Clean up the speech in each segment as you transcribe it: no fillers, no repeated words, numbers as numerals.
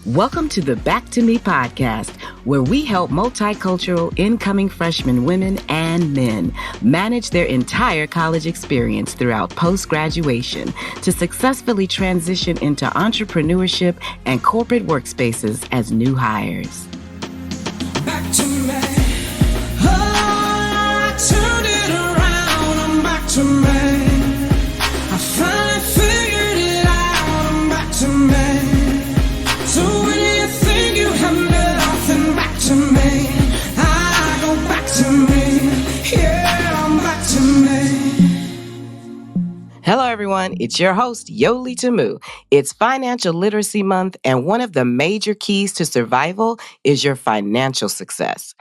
Welcome to the Back to Me podcast, where we help multicultural incoming freshman women and men manage their entire college experience throughout post-graduation to successfully transition into entrepreneurship and corporate workspaces as new hires. Back to me. Oh, I turned it around. I'm back to me. I finally figured it out. I'm back to me. So when you think you have nothing, back to me. I go back to me. Yeah, I'm back to me. Hello, everyone. It's your host, Yoli Tamu. It's Financial Literacy Month, and one of the major keys to survival is your financial success.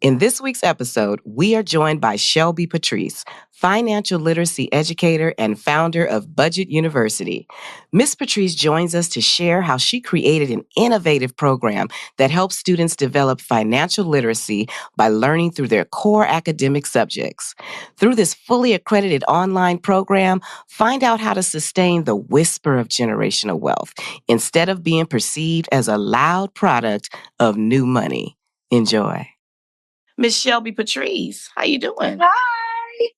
In this week's episode, we are joined by Shelby Patrice, financial literacy educator and founder of Budget University. Ms. Patrice joins us to share how she created an innovative program that helps students develop financial literacy by learning through their core academic subjects. Through this fully accredited online program, find out how to sustain the whisper of generational wealth instead of being perceived as a loud product of new money. Enjoy. Miss Shelby Patrice, how you doing? Hi.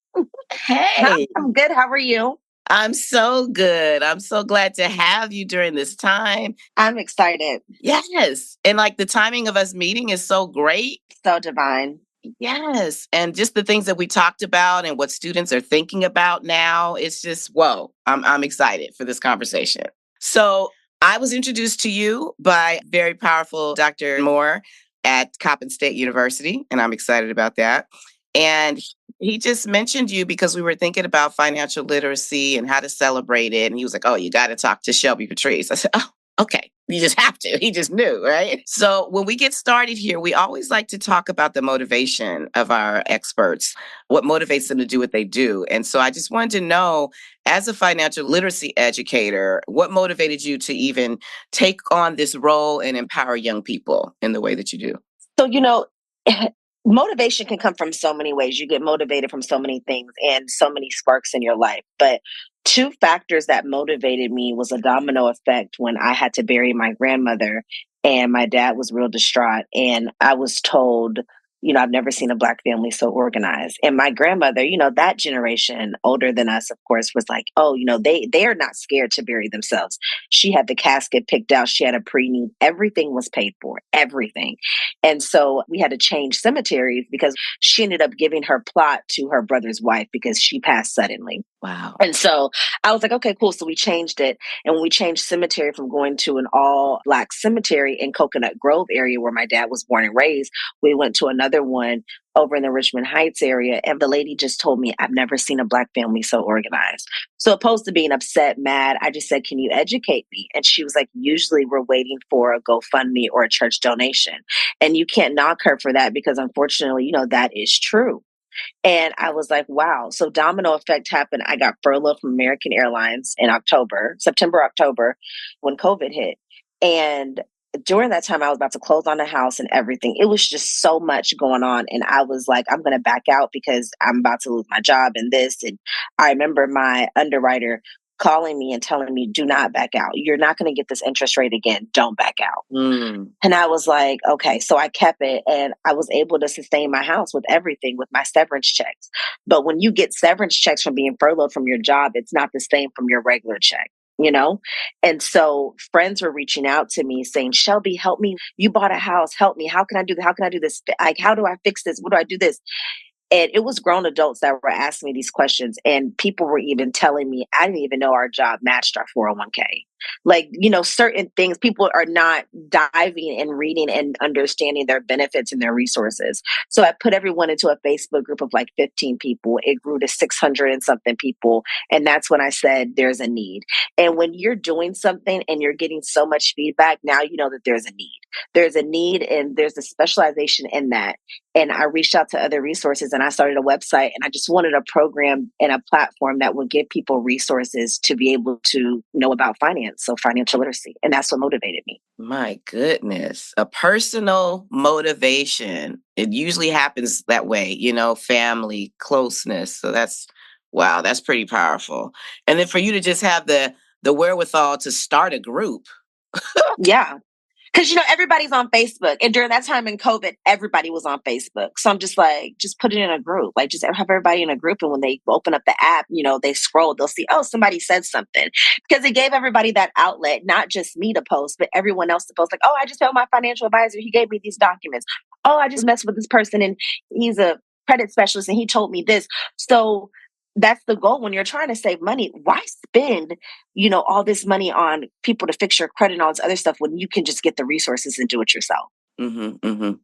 Hey. I'm good. How are you? I'm so good. I'm so glad to have you during this time. I'm excited. Yes. And like the timing of us meeting is so great. So divine. Yes. And just the things that we talked about and what students are thinking about now, it's just, whoa, I'm excited for this conversation. So I was introduced to you by very powerful Dr. Moore at Coppin State University, and I'm excited about that. And he just mentioned you because we were thinking about financial literacy and how to celebrate it. And he was like, oh, you got to talk to Shelby Patrice. I said, oh, okay. You just have to. He just knew, right? So when we get started here, we always like to talk about the motivation of our experts, what motivates them to do what they do. And so I just wanted to know, as a financial literacy educator, what motivated you to even take on this role and empower young people in the way that you do? So, motivation can come from so many ways. You get motivated from so many things and so many sparks in your life. But two factors that motivated me was a domino effect when I had to bury my grandmother and my dad was real distraught. And I was told, I've never seen a Black family so organized. And my grandmother, that generation older than us, of course, was like, oh, they are not scared to bury themselves. She had the casket picked out. She had a pre-need. Everything was paid for, everything. And so we had to change cemeteries because she ended up giving her plot to her brother's wife because she passed suddenly. Wow. And so I was like, okay, cool. So we changed it. And when we changed cemetery from going to an all Black cemetery in Coconut Grove area where my dad was born and raised, we went to another one over in the Richmond Heights area. And the lady just told me, I've never seen a Black family so organized. So opposed to being upset, mad, I just said, can you educate me? And she was like, usually we're waiting for a GoFundMe or a church donation. And you can't knock her for that because unfortunately, that is true. And I was like, wow. So domino effect happened. I got furloughed from American Airlines in September, October, when COVID hit. And during that time, I was about to close on the house and everything. It was just so much going on. And I was like, I'm going to back out because I'm about to lose my job and this. And I remember my underwriter calling me and telling me, do not back out. You're not going to get this interest rate again. Don't back out. And I was like, okay. So I kept it and I was able to sustain my house with everything, with my severance checks. But when you get severance checks from being furloughed from your job, it's not the same from your regular check. And so friends were reaching out to me saying, Shelby, help me. You bought a house. Help me. How can I do that? How can I do this? Like, how do I fix this? What do I do this? And it was grown adults that were asking me these questions. And people were even telling me, I didn't even know our job matched our 401k. Like, certain things, people are not diving and reading and understanding their benefits and their resources. So I put everyone into a Facebook group of like 15 people. It grew to 600 and something people. And that's when I said, there's a need. And when you're doing something and you're getting so much feedback, now you know that there's a need. There's a need and there's a specialization in that. And I reached out to other resources and I started a website and I just wanted a program and a platform that would give people resources to be able to know about finance. So financial literacy. And that's what motivated me. My goodness. A personal motivation. It usually happens that way, family, closeness. So that's pretty powerful. And then for you to just have the wherewithal to start a group. Yeah. Because, everybody's on Facebook. And during that time in COVID, everybody was on Facebook. So I'm just like, just put it in a group. Like, just have everybody in a group. And when they open up the app, they scroll, they'll see, oh, somebody said something. Because it gave everybody that outlet, not just me to post, but everyone else to post. Like, oh, I just told my financial advisor, he gave me these documents. Oh, I just messed with this person and he's a credit specialist and he told me this. So that's the goal when you're trying to save money. Why spend, all this money on people to fix your credit and all this other stuff when you can just get the resources and do it yourself? And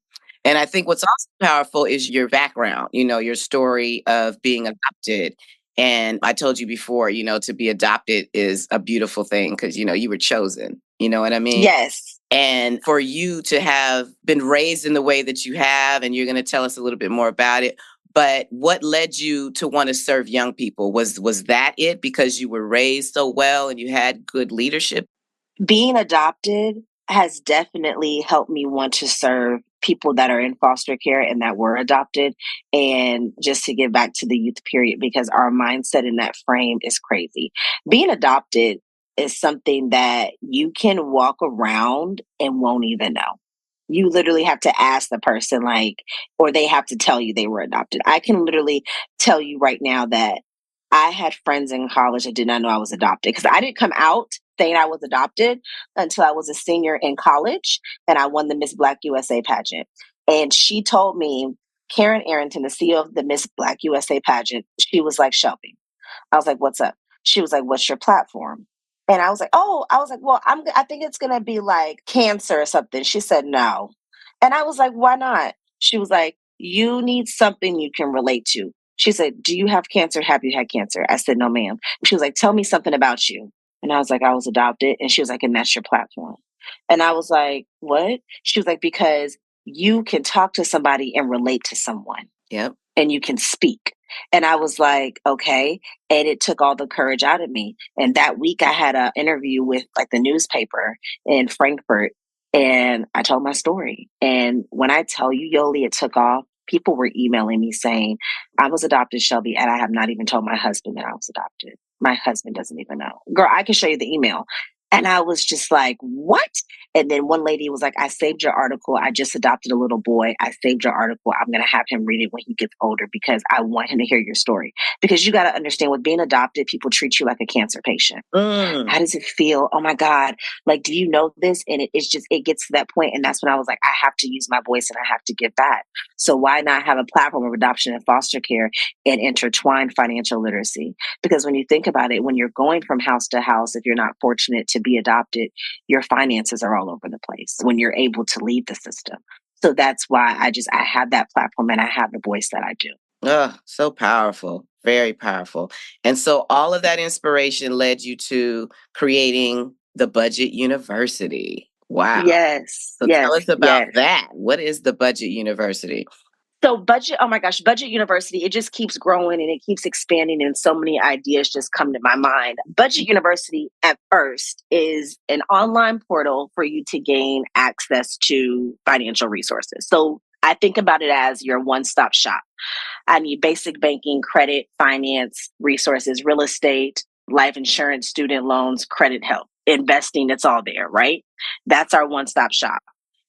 I think what's also powerful is your background, your story of being adopted. And I told you before, to be adopted is a beautiful thing because, you were chosen. You know what I mean? Yes. And for you to have been raised in the way that you have, and you're going to tell us a little bit more about it. But what led you to want to serve young people? Was that it because you were raised so well and you had good leadership? Being adopted has definitely helped me want to serve people that are in foster care and that were adopted, and just to give back to the youth period, because our mindset in that frame is crazy. Being adopted is something that you can walk around and won't even know. You literally have to ask the person, or they have to tell you they were adopted. I can literally tell you right now that I had friends in college that did not know I was adopted, because I didn't come out saying I was adopted until I was a senior in college and I won the Miss Black USA pageant. And she told me, Karen Arrington, the CEO of the Miss Black USA pageant, she was like, Shelby. I was like, what's up? She was like, what's your platform? And I was like, well, I think it's going to be like cancer or something. She said, no. And I was like, why not? She was like, you need something you can relate to. She said, do you have cancer? Have you had cancer? I said, no, ma'am. She was like, tell me something about you. And I was like, I was adopted. And she was like, and that's your platform. And I was like, what? She was like, because you can talk to somebody and relate to someone. Yep. And you can speak. And I was like, okay. And it took all the courage out of me. And that week I had an interview with the newspaper in Frankfurt, and I told my story. And when I tell you, Yoli, it took off. People were emailing me saying, I was adopted, Shelby, and I have not even told my husband that I was adopted. My husband doesn't even know. Girl, I can show you the email. And I was just like, what? And then one lady was like, I saved your article. I just adopted a little boy. I saved your article. I'm going to have him read it when he gets older because I want him to hear your story. Because you got to understand, with being adopted, people treat you like a cancer patient. How does it feel? Oh my God. Do you know this? And it gets to that point. And that's when I was like, I have to use my voice and I have to give back. So why not have a platform of adoption and foster care and intertwine financial literacy? Because when you think about it, when you're going from house to house, if you're not fortunate to be adopted, your finances are all over the place when you're able to leave the system. So that's why I have that platform and I have the voice that I do. Oh, so powerful. Very powerful. And so all of that inspiration led you to creating the Budget University. Wow. Yes. So tell us about that. What is the Budget University? So Budget University, it just keeps growing and it keeps expanding, and so many ideas just come to my mind. Budget University at first is an online portal for you to gain access to financial resources. So I think about it as your one-stop shop. I need basic banking, credit, finance, resources, real estate, life insurance, student loans, credit help, investing, it's all there, right? That's our one-stop shop.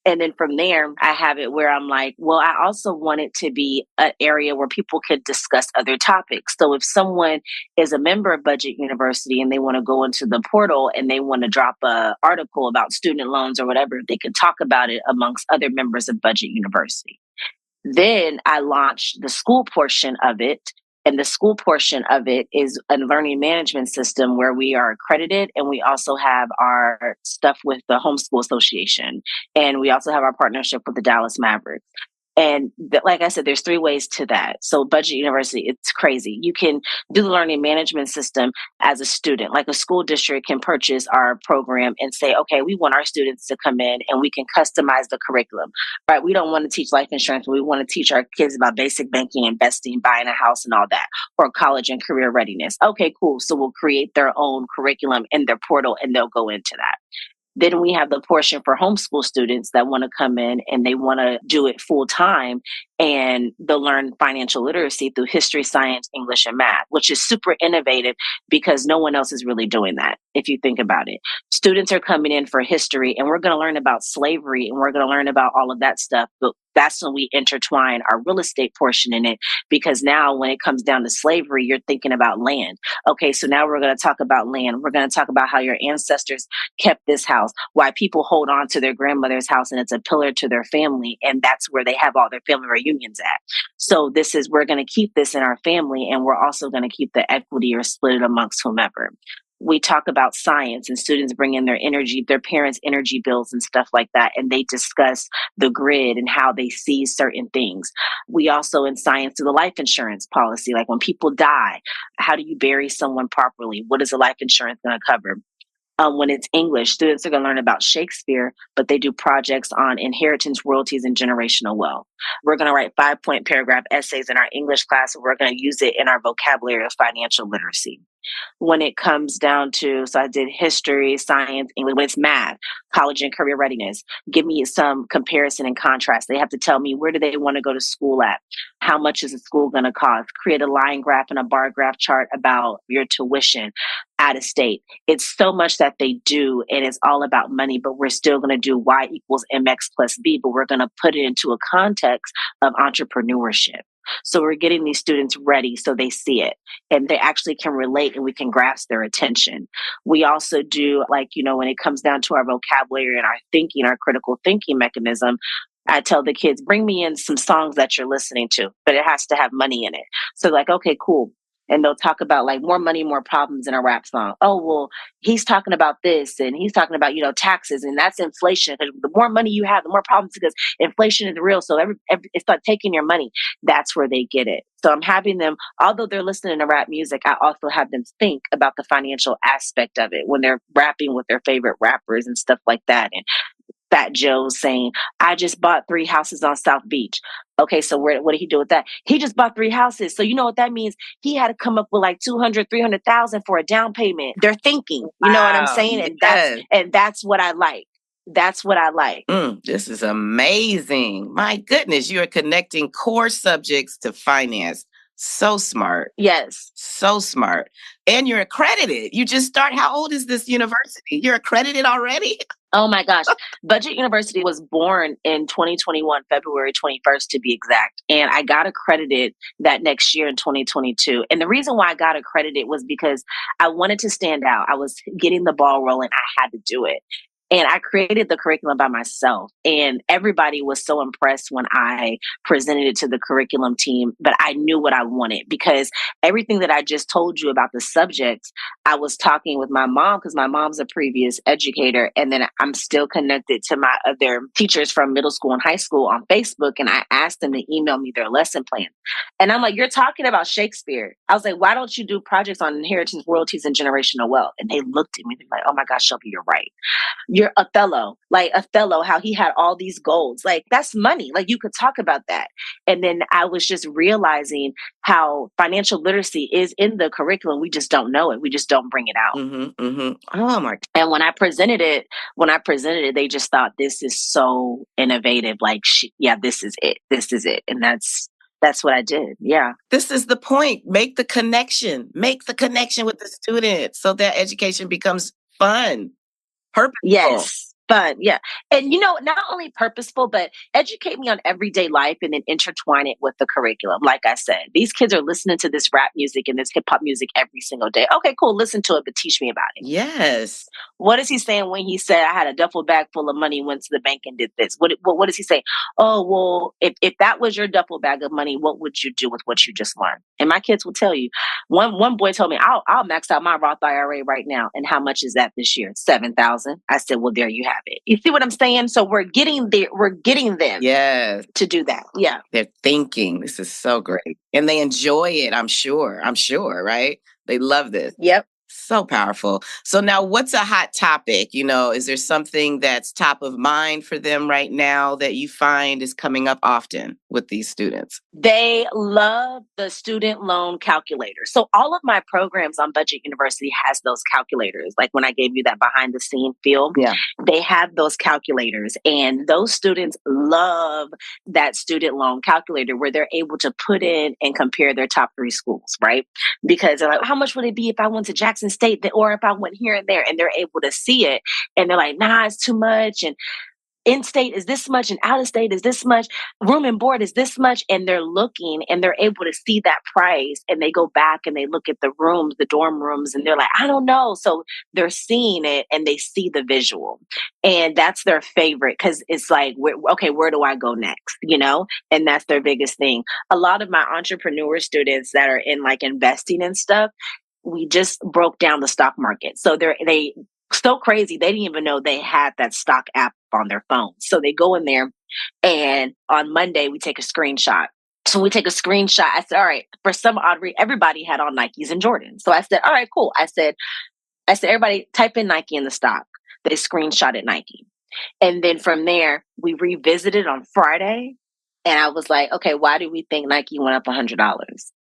And then from there, I have it where I'm like, well, I also want it to be an area where people could discuss other topics. So if someone is a member of Budget University and they want to go into the portal and they want to drop an article about student loans or whatever, they can talk about it amongst other members of Budget University. Then I launched the school portion of it. And the school portion of it is a learning management system where we are accredited, and we also have our stuff with the Homeschool Association. And we also have our partnership with the Dallas Mavericks. And like I said, there's 3 ways to that. So Budget University, it's crazy. You can do the learning management system as a student. Like a school district can purchase our program and say, okay, we want our students to come in and we can customize the curriculum, right? We don't want to teach life insurance, but we want to teach our kids about basic banking, investing, buying a house and all that, or college and career readiness. Okay, cool. So we'll create their own curriculum in their portal and they'll go into that. Then we have the portion for homeschool students that want to come in and they want to do it full time, and they'll learn financial literacy through history, science, English, and math, which is super innovative because no one else is really doing that. If you think about it, students are coming in for history and we're going to learn about slavery and we're going to learn about all of that stuff. But that's when we intertwine our real estate portion in it, because now when it comes down to slavery, you're thinking about land. Okay, so now we're going to talk about land. We're going to talk about how your ancestors kept this house, why people hold on to their grandmother's house and it's a pillar to their family. And that's where they have all their family reunions at. So we're going to keep this in our family, and we're also going to keep the equity or split it amongst whomever. We talk about science, and students bring in their parents' energy bills and stuff like that. And they discuss the grid and how they see certain things. We also in science do the life insurance policy. Like when people die, how do you bury someone properly? What is the life insurance going to cover? When it's English, students are going to learn about Shakespeare, but they do projects on inheritance, royalties, and generational wealth. We're going to write 5-point paragraph essays in our English class, and we're going to use it in our vocabulary of financial literacy. When it comes down to, so I did history, science, English. When it's math, college and career readiness, give me some comparison and contrast. They have to tell me, where do they want to go to school at? How much is the school going to cost? Create a line graph and a bar graph chart about your tuition out of state. It's so much that they do, and it's all about money, but we're still going to do Y equals MX plus B, but we're going to put it into a context of entrepreneurship. So we're getting these students ready so they see it and they actually can relate and we can grasp their attention. We also do, when it comes down to our vocabulary and our thinking, our critical thinking mechanism, I tell the kids, bring me in some songs that you're listening to, but it has to have money in it. So okay, cool. And they'll talk about more money, more problems in a rap song. Oh, well, he's talking about this and he's talking about, taxes, and that's inflation. Because the more money you have, the more problems, because inflation is real. So it's like taking your money. That's where they get it. So I'm having them, although they're listening to rap music, I also have them think about the financial aspect of it when they're rapping with their favorite rappers and stuff like that. And Fat Joe's saying, I just bought 3 houses on South Beach. Okay, so what did he do with that? He just bought 3 houses. So you know what that means? He had to come up with $200,000-$300,000 for a down payment. They're thinking, you know what I'm saying? And that's what I like. That's what I like. This is amazing. My goodness, you are connecting core subjects to finance. So smart. Yes. So smart. And you're accredited. You just start. How old is this university? You're accredited already? Oh my gosh. Budget University was born in 2021, February 21st to be exact. And I got accredited that next year in 2022. And the reason why I got accredited was because I wanted to stand out. I was getting the ball rolling. I had to do it. And I created the curriculum by myself. And everybody was so impressed when I presented it to the curriculum team. But I knew what I wanted, because everything that I just told you about the subjects, I was talking with my mom, because my mom's a previous educator. And then I'm still connected to my other teachers from middle school and high school on Facebook. And I asked them to email me their lesson plans. And I'm like, you're talking about Shakespeare. I was like, why don't you do projects on inheritance, royalties, and generational wealth? And they looked at me, they're like, oh my gosh, Shelby, you're right. You're Othello, how he had all these golds. That's money. You could talk about that. And then I was just realizing how financial literacy is in the curriculum. We just don't know it. We just don't bring it out. Mm-hmm, mm-hmm. Oh my! And when I presented it, they just thought, this is so innovative. This is it. This is it. And that's what I did. Yeah. This is the point. Make the connection. Make the connection with the student so that education becomes fun. Purposeful. Yes, fun. Yeah. And, not only purposeful, but educate me on everyday life and then intertwine it with the curriculum. Like I said, these kids are listening to this rap music and this hip hop music every single day. Okay, cool. Listen to it, but teach me about it. Yes. What is he saying when he said, I had a duffel bag full of money, went to the bank and did this? What does he say? Oh, well, if that was your duffel bag of money, what would you do with what you just learned? And my kids will tell you. One boy told me, I'll max out my Roth IRA right now. And how much is that this year? $7,000. I said, well, there you have it. You see what I'm saying? So we're getting there. We're getting them to do that. Yeah. They're thinking. This is so great. And they enjoy it. I'm sure, right? They love this. Yep. So powerful. So now what's a hot topic? Is there something that's top of mind for them right now that you find is coming up often with these students? They love the student loan calculator. So all of my programs on Budget University has those calculators. Like when I gave you that behind the scene feel, Yeah. they have those calculators, and those students love that student loan calculator where they're able to put in and compare their top 3 schools, right? Because they're like, how much would it be if I went to Jackson State or if I went here and there? And they're able to see it, and they're like, nah, it's too much. And in state is this much and out of state is this much, room and board is this much, and they're looking and they're able to see that price, and they go back and they look at the rooms, the dorm rooms, and they're like, I don't know. So they're seeing it and they see the visual, and that's their favorite because it's like, okay, where do I go next? And that's their biggest thing. A lot of my entrepreneur students that are in like investing and stuff, we just broke down the stock market. So they so crazy. They didn't even know they had that stock app on their phone. So they go in there, and on Monday we take a screenshot. So we take a screenshot. I said, all right, for some odd reason, everybody had on Nikes and Jordans. So I said, all right, cool. I said, everybody type in Nike in the stock. They screenshotted Nike. And then from there, we revisited on Friday. And I was like, okay, why do we think Nike went up $100?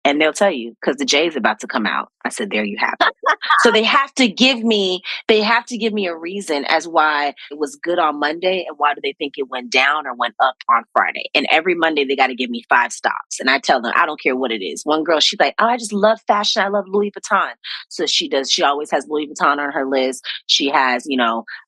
And they'll tell you, because the J is about to come out. I said, there you have it. So they have to give me a reason as why it was good on Monday and why do they think it went down or went up on Friday. And every Monday they got to give me 5 stocks. And I tell them, I don't care what it is. One girl, she's like, oh, I just love fashion. I love Louis Vuitton. So she always has Louis Vuitton on her list. She has,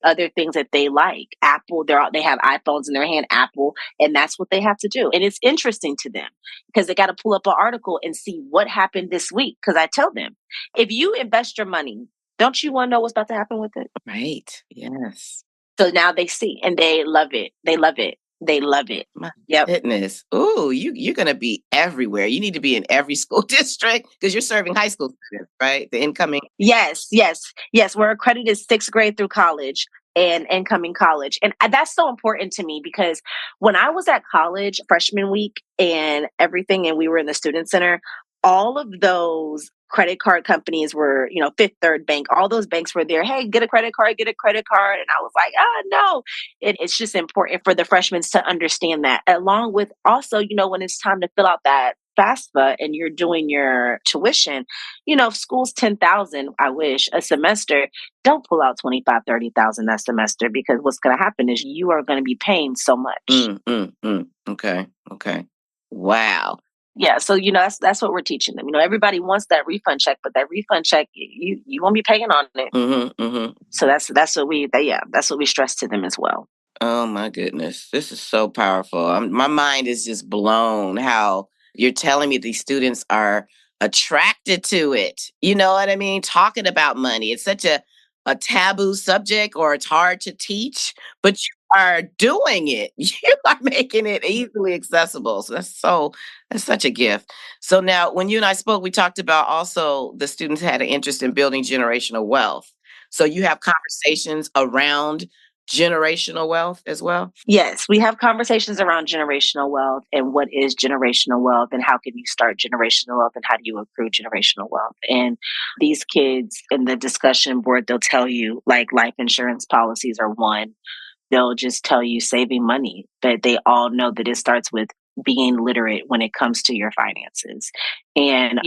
other things that they like. Apple, they have iPhones in their hand, Apple, and that's what they have to do. And it's interesting to them because they got to pull up an article and see what happened this week. Because I tell them, if you invest your money, don't you want to know what's about to happen with it? Right. Yes. So now they see and they love it. They love it. They love it. My Yep. goodness. Ooh, you're going to be everywhere. You need to be in every school district because you're serving high school students, right? The incoming. Yes. We're accredited 6th grade through college and incoming college. And that's so important to me because when I was at college freshman week and everything, and we were in the student center, all of those credit card companies were, Fifth Third Bank, all those banks were there. Hey, get a credit card, get a credit card. And I was like, no. It's just important for the freshmen to understand that, along with also, when it's time to fill out that FAFSA and you're doing your tuition, if school's $10,000, I wish, a semester, don't pull out $25,000, $30,000 that semester, because what's going to happen is you are going to be paying so much. Okay. Wow. Yeah, so that's what we're teaching them. Everybody wants that refund check, but that refund check, you won't be paying on it. So that's what we stress to them as well. Oh my goodness, this is so powerful. My mind is just blown. How you're telling me these students are attracted to it. You know what I mean? Talking about money, it's such a taboo subject, or it's hard to teach, but you are doing it. You are making it easily accessible. So that's such a gift. So now when you and I spoke, we talked about also the students had an interest in building generational wealth. So you have conversations around generational wealth as well? Yes, we have conversations around generational wealth and what is generational wealth and how can you start generational wealth and how do you accrue generational wealth. And these kids in the discussion board, they'll tell you like life insurance policies are one. They'll just tell you saving money, but they all know that it starts with being literate when it comes to your finances. And,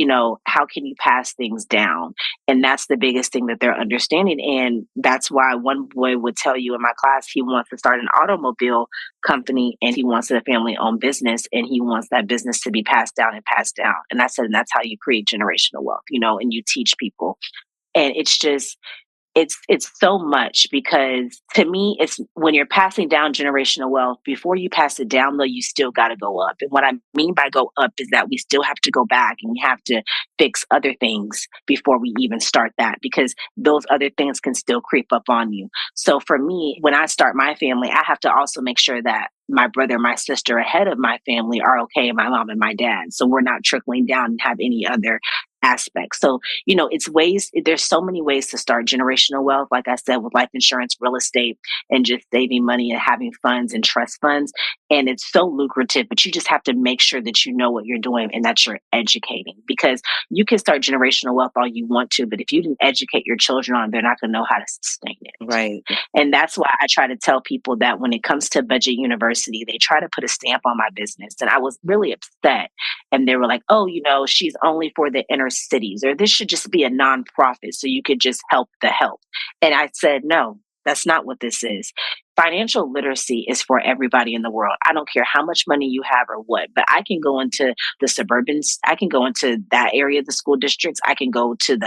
how can you pass things down? And that's the biggest thing that they're understanding. And that's why one boy would tell you in my class, he wants to start an automobile company and he wants a family owned business and he wants that business to be passed down and passed down. And I said, and that's how you create generational wealth, and you teach people. And it's just, it's so much, because to me, it's when you're passing down generational wealth, before you pass it down, though, you still got to go up. And what I mean by go up is that we still have to go back and we have to fix other things before we even start that, because those other things can still creep up on you. So for me, when I start my family, I have to also make sure that my brother, my sister ahead of my family are okay, my mom and my dad. So we're not trickling down and have any other aspects. So, it's ways, there's so many ways to start generational wealth, like I said, with life insurance, real estate, and just saving money and having funds and trust funds. And it's so lucrative, but you just have to make sure that you know what you're doing and that you're educating, because you can start generational wealth all you want to, but if you didn't educate your children on it, they're not going to know how to sustain it. Right. And that's why I try to tell people that when it comes to Budget University, they try to put a stamp on my business. And I was really upset. And they were like, oh, she's only for the inner cities, or this should just be a nonprofit so you could just help the help. And I said, no, that's not what this is. Financial literacy is for everybody in the world. I don't care how much money you have or what, but I can go into the suburbans. I can go into that area of the school districts. I can go to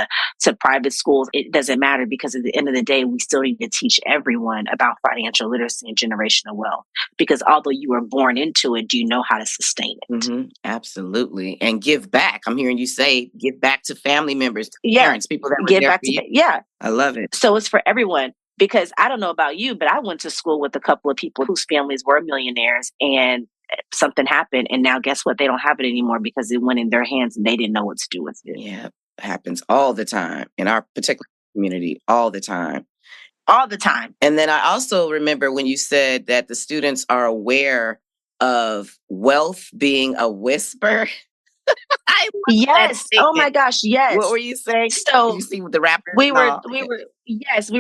private schools. It doesn't matter, because at the end of the day, we still need to teach everyone about financial literacy and generational wealth, because although you were born into it, do you know how to sustain it? Mm-hmm. Absolutely. And give back. I'm hearing you say give back to family members, to parents, people that were Give there back for you. Yeah. I love it. So it's for everyone. Because I don't know about you, but I went to school with a couple of people whose families were millionaires, and something happened. And now guess what? They don't have it anymore because it went in their hands and they didn't know what to do with it. Yeah, it happens all the time in our particular community, all the time. All the time. And then I also remember when you said that the students are aware of wealth being a whisper. I love Yes. that Oh my gosh. Yes. What were you saying? So you see with the rappers? we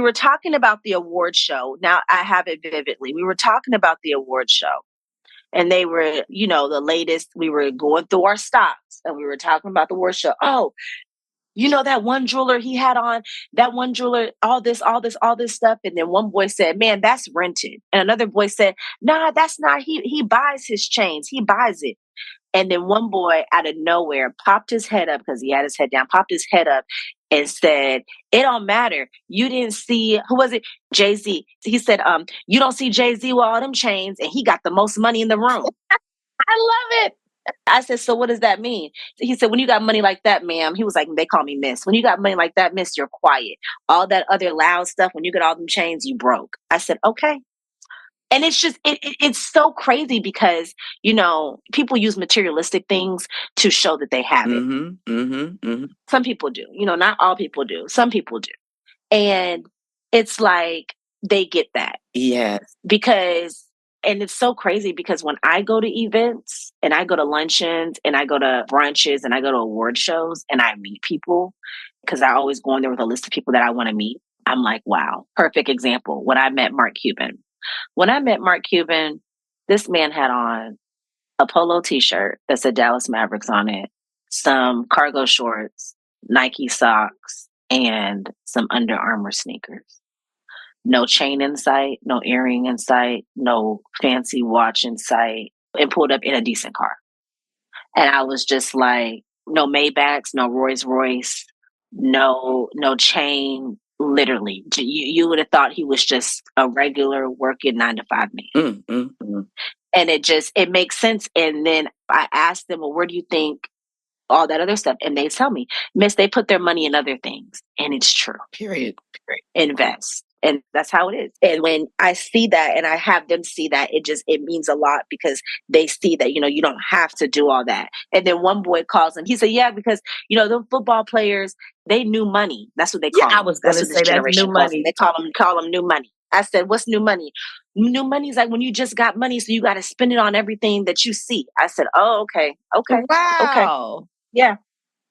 were talking about the award show. Now I have it vividly. We were talking about the award show, and they were, the latest. We were going through our stocks, and we were talking about the award show. Oh, that one jeweler he had on, that one jeweler, all this stuff. And then one boy said, man, that's rented. And another boy said, nah, that's not, he buys his chains. He buys it. And then one boy out of nowhere popped his head up, because he had his head down, popped his head up and said, it don't matter. You didn't see, who was it? Jay-Z. He said, you don't see Jay-Z with all them chains, and he got the most money in the room. I love it. I said, so what does that mean? He said, when you got money like that, ma'am, he was like, they call me miss. When you got money like that, miss, you're quiet. All that other loud stuff, when you get all them chains, you broke. I said, okay. And it's just, it's so crazy because, people use materialistic things to show that they have it. Mm-hmm, mm-hmm, mm-hmm. Some people do, not all people do. Some people do. And it's like, they get that. Yes. And it's so crazy because when I go to events and I go to luncheons and I go to brunches and I go to award shows and I meet people, because I always go in there with a list of people that I want to meet, I'm like, wow, perfect example. When I met Mark Cuban. When I met Mark Cuban, this man had on a polo t-shirt that said Dallas Mavericks on it, some cargo shorts, Nike socks, and some Under Armour sneakers. No chain in sight, no earring in sight, no fancy watch in sight, and pulled up in a decent car. And I was just like, no Maybachs, no Rolls Royce, no chain. Literally, you would have thought he was just a regular working 9-to-5 man. And it makes sense. And then I asked them, well, where do you think all that other stuff? And they tell me, miss, they put their money in other things. And it's true. Period. Invest. And that's how it is. And when I see that and I have them see that, it means a lot, because they see that, you don't have to do all that. And then one boy calls him. He said, yeah, because, the football players, they knew money. That's what they call them. I was going to say that's new money. They call them new money. I said, what's new money? New money is like when you just got money, so you got to spend it on everything that you see. I said, oh, okay. Wow. Okay. Yeah.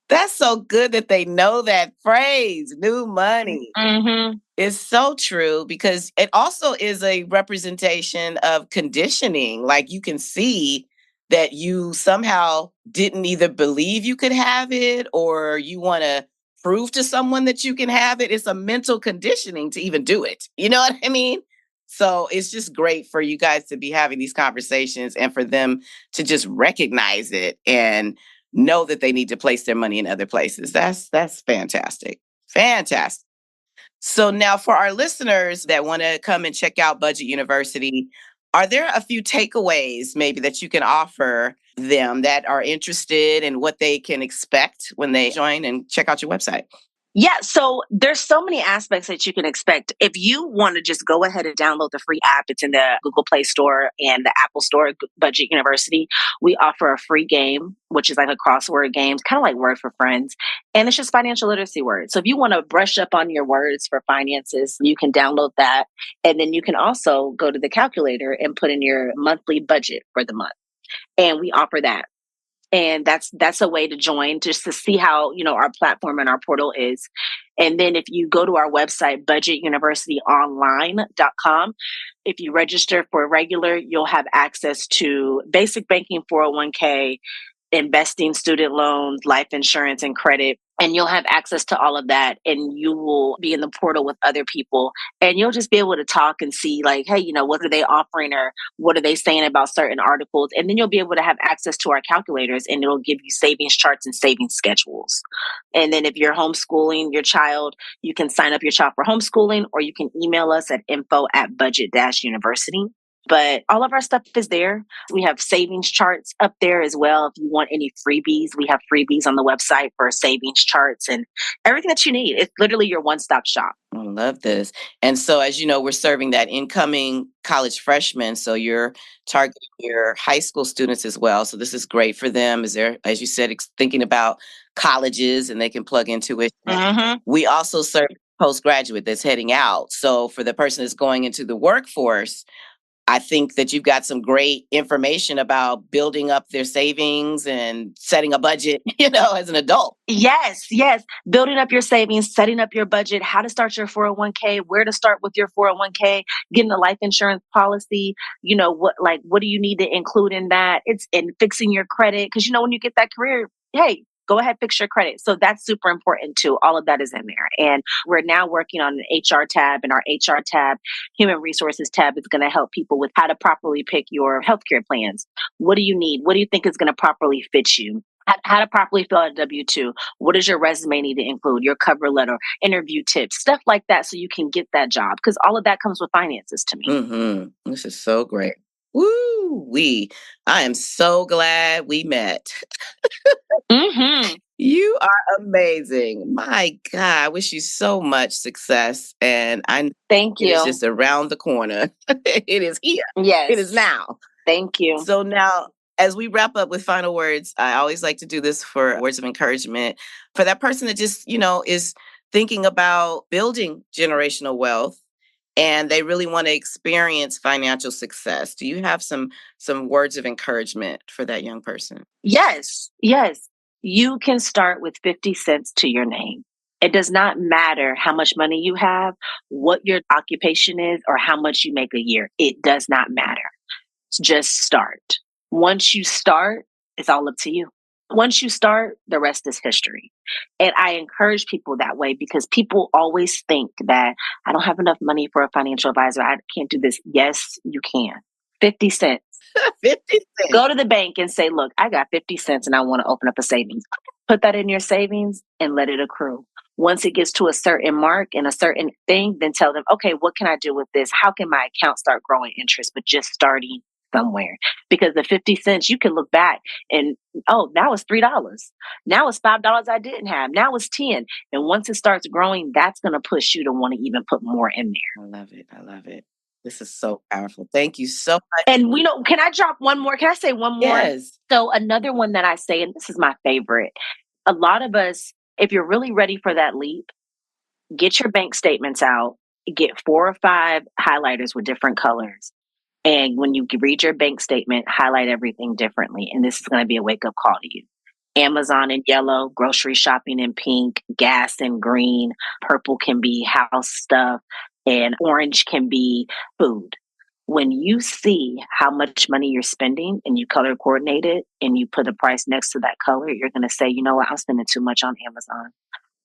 That's so good that they know that phrase, new money. Mm-hmm. It's so true, because it also is a representation of conditioning. Like, you can see that you somehow didn't either believe you could have it, or you want to prove to someone that you can have it. It's a mental conditioning to even do it. You know what I mean? So it's just great for you guys to be having these conversations and for them to just recognize it and know that they need to place their money in other places. That's fantastic. Fantastic. So now for our listeners that want to come and check out Budget University, are there a few takeaways maybe that you can offer them that are interested in what they can expect when they join and check out your website? Yeah, so there's so many aspects that you can expect. If you want to just go ahead and download the free app, it's in the Google Play Store and the Apple Store, Budget University. We offer a free game, which is like a crossword game, kind of like Word for Friends. And it's just financial literacy words. So if you want to brush up on your words for finances, you can download that. And then you can also go to the calculator and put in your monthly budget for the month. And we offer that. And that's a way to join, just to see how, our platform and our portal is. And then if you go to our website, budgetuniversityonline.com, if you register for regular, you'll have access to basic banking, 401k, investing, student loans, life insurance, and credit. And you'll have access to all of that. And you will be in the portal with other people. And you'll just be able to talk and see, like, hey, what are they offering, or what are they saying about certain articles? And then you'll be able to have access to our calculators, and it'll give you savings charts and savings schedules. And then if you're homeschooling your child, you can sign up your child for homeschooling, or you can email us at info@budget-university. But all of our stuff is there. We have savings charts up there as well. If you want any freebies, we have freebies on the website for savings charts and everything that you need. It's literally your one-stop shop. I love this. And so, as you know, we're serving that incoming college freshmen. So you're targeting your high school students as well. So this is great for them. Is there, as you said, thinking about colleges and they can plug into it. Mm-hmm. We also serve postgraduate that's heading out. So for the person that's going into the workforce, I think that you've got some great information about building up their savings and setting a budget, as an adult. Yes. Building up your savings, setting up your budget, how to start your 401k, where to start with your 401k, getting a life insurance policy, what do you need to include in that? It's in fixing your credit. Because, when you get that career, hey, go ahead, fix your credit. So that's super important too. All of that is in there. And we're now working on an HR tab, and our HR tab, human resources tab, is going to help people with how to properly pick your healthcare plans. What do you need? What do you think is going to properly fit you? How to properly fill out a W-2. What does your resume need to include? Your cover letter, interview tips, stuff like that, so you can get that job. Because all of that comes with finances to me. Mm-hmm. This is so great. Woo! I am so glad we met. Mm-hmm. You are amazing. My God, I wish you so much success. And Thank you. It's just around the corner. It is here. Yes. It is now. Thank you. So now, as we wrap up with final words, I always like to do this for words of encouragement for that person that just, is thinking about building generational wealth and they really want to experience financial success. Do you have some words of encouragement for that young person? Yes. You can start with 50 cents to your name. It does not matter how much money you have, what your occupation is, or how much you make a year. It does not matter. Just start. Once you start, it's all up to you. Once you start, the rest is history. And I encourage people that way, because people always think that I don't have enough money for a financial advisor. I can't do this. Yes, you can. 50 cents. 50 cents. Go to the bank and say, look, I got 50 cents and I want to open up a savings. Put that in your savings and let it accrue. Once it gets to a certain mark and a certain thing, then tell them, okay, what can I do with this? How can my account start growing interest? But just starting somewhere, because the 50 cents, you can look back and, now it's $3. Now it's $5 I didn't have. Now it's 10. And once it starts growing, that's going to push you to want to even put more in there. I love it. This is so powerful. Thank you so much. And can I drop one more? Can I say one more? Yes. So another one that I say, and this is my favorite. A lot of us, if you're really ready for that leap, get your bank statements out, get 4 or 5 highlighters with different colors. And when you read your bank statement, highlight everything differently. And this is going to be a wake-up call to you. Amazon in yellow, grocery shopping in pink, gas in green, purple can be house stuff, and orange can be food. When you see how much money you're spending and you color coordinate it and you put a price next to that color, you're going to say, you know what, I'm spending too much on Amazon.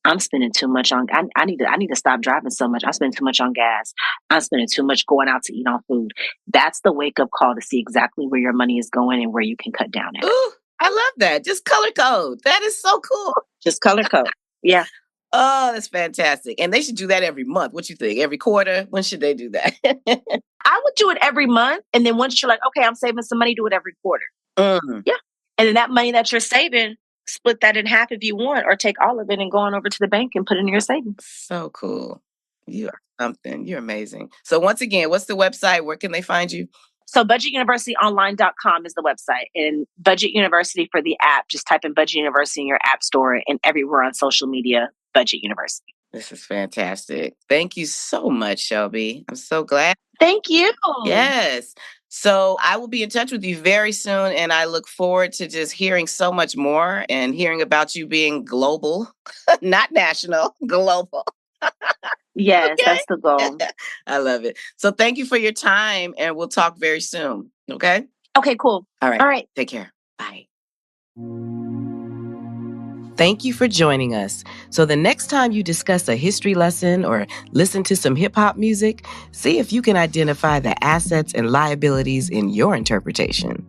I'm spending too much on, I need to stop driving so much. I'm spending too much on gas. I'm spending too much going out to eat on food. That's the wake up call to see exactly where your money is going and where you can cut down at. Ooh, I love that. Just color code. That is so cool. Just color code. Yeah. Oh, that's fantastic. And they should do that every month. What you think? Every quarter? When should they do that? I would do it every month. And then once you're like, okay, I'm saving some money, do it every quarter. Mm. Yeah. And then that money that you're saving, split that in half if you want, or take all of it and go on over to the bank and put it in your savings. So cool. You are something. You're amazing. So once again, what's the website? Where can they find you? So budgetuniversityonline.com is the website, and Budget University for the app. Just type in Budget University in your app store, and everywhere on social media, Budget University. This is fantastic. Thank you so much, Shelby. I'm so glad. Thank you. Yes. So I will be in touch with you very soon, and I look forward to just hearing so much more and hearing about you being global, not national, global. Yes, Okay. that's the goal. I love it. So thank you for your time, and we'll talk very soon. Okay? Okay, cool. All right. All right. Take care. Bye. Thank you for joining us. So the next time you discuss a history lesson or listen to some hip hop music, see if you can identify the assets and liabilities in your interpretation.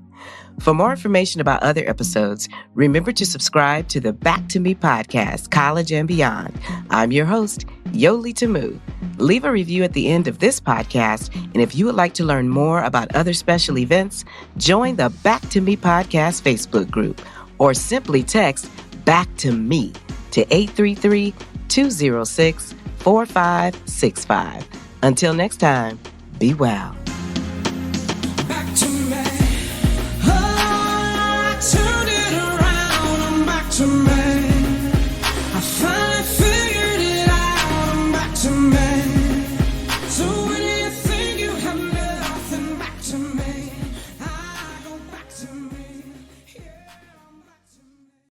For more information about other episodes, remember to subscribe to the Back to Me podcast, College and Beyond. I'm your host, Yoli Tamu. Leave a review at the end of this podcast, and if you would like to learn more about other special events, join the Back to Me podcast Facebook group, or simply text Back to Me to 833-206-4565. Until next time, be well.